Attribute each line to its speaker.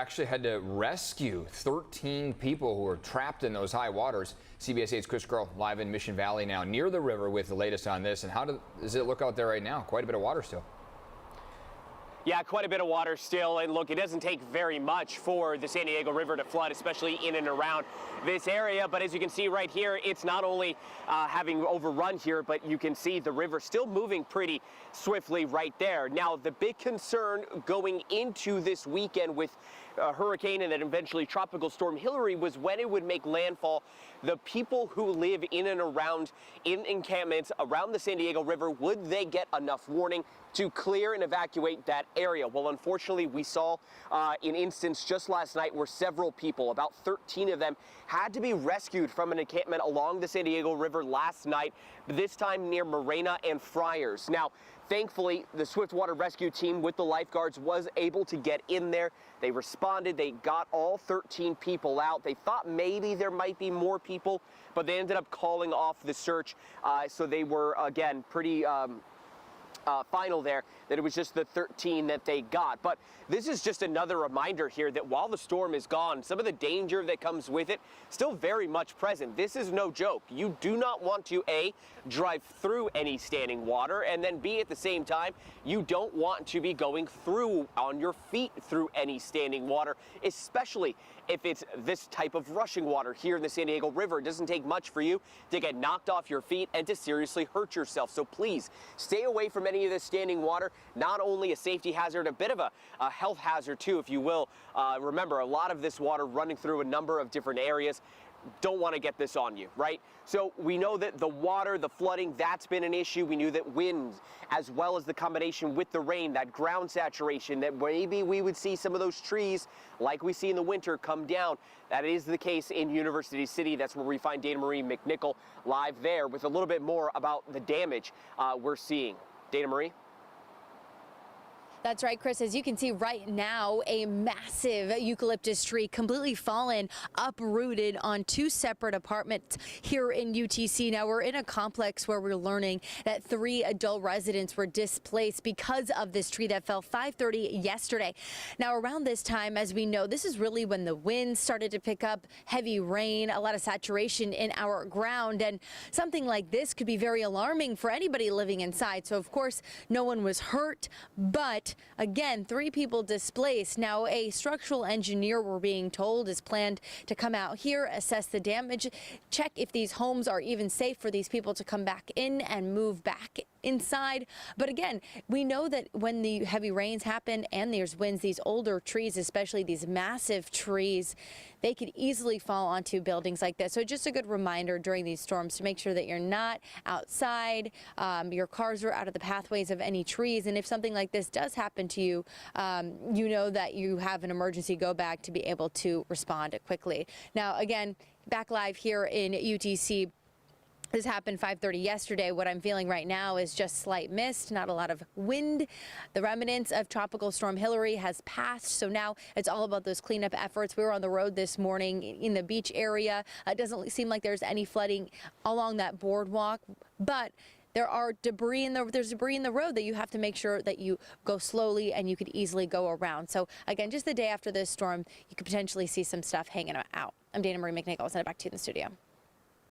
Speaker 1: Actually had to rescue 13 people who were trapped in those high waters. CBS 8's Chris Girl live in Mission Valley now near the river with the latest on this. And how does it look out there right now? Quite a bit of water still.
Speaker 2: Yeah, quite a bit of water still, and look, it doesn't take very much for the San Diego River to flood, especially in and around this area. But as you can see right here, it's not only having overrun here, but you can see the river still moving pretty swiftly right there. Now, the big concern going into this weekend with hurricane and then eventually Tropical Storm Hilary was when it would make landfall. The people who live in and around in encampments around the San Diego River, would they get enough warning to clear and evacuate that area? Well, unfortunately, we saw an instance just last night where several people, about 13 of them, had to be rescued from an encampment along the San Diego River last night, this time near Marina and Friars. Now, thankfully, the Swiftwater Rescue Team with the lifeguards was able to get in there. They responded. They got all 13 people out. They thought maybe there might be more people, but they ended up calling off the search. So they were, again, pretty final there, that it was just the 13 that they got. But this is just another reminder here that while the storm is gone, some of the danger that comes with it still very much present. This is no joke. You do not want to, A, drive through any standing water, and then B, at the same time, you don't want to be going through on your feet through any standing water, especially if it's this type of rushing water here in the San Diego River. It doesn't take much for you to get knocked off your feet and to seriously hurt yourself. So please stay away from any of this standing water. Not only a safety hazard, a bit of a health hazard too, if you will. Remember, a lot of this water running through a number of different areas. Don't want to get this on you, right? So we know that the water, the flooding, that's been an issue. We knew that wind, as well as the combination with the rain, that ground saturation, that maybe we would see some of those trees like we see in the winter come down. That is the case in University City. That's where we find Dana Marie McNichol live there with a little bit more about the damage we're seeing. Dana Marie?
Speaker 3: That's right, Chris. As you can see right now, a massive eucalyptus tree completely fallen, uprooted on two separate apartments here in UTC. Now, we're in a complex where we're learning that 3 adult residents were displaced because of this tree that fell 5:30 yesterday. Now, around this time, as we know, this is really when the winds started to pick up, heavy rain, a lot of saturation in our ground, and something like this could be very alarming for anybody living inside. So, of course, no one was hurt, but again, 3 people displaced. Now, a structural engineer, we're being told, is planned to come out here, assess the damage, check if these homes are even safe for these people to come back in and move back inside. But again, we know that when the heavy rains happen and there's winds, these older trees, especially these massive trees, they could easily fall onto buildings like this. So just a good reminder during these storms to make sure that you're not outside, your cars are out of the pathways of any trees, and if something like this does happen to you, you know that you have an emergency go bag to be able to respond quickly. Now, again, back live here in UTC. This happened 5:30 yesterday. What I'm feeling right now is just slight mist, not a lot of wind. The remnants of Tropical Storm Hilary has passed, so now it's all about those cleanup efforts. We were on the road this morning in the beach area. It doesn't seem like there's any flooding along that boardwalk, but there's debris in the road that you have to make sure that you go slowly and you could easily go around. So again, just the day after this storm, you could potentially see some stuff hanging out. I'm Dana Marie McNichol. I'll send it back to you in the studio.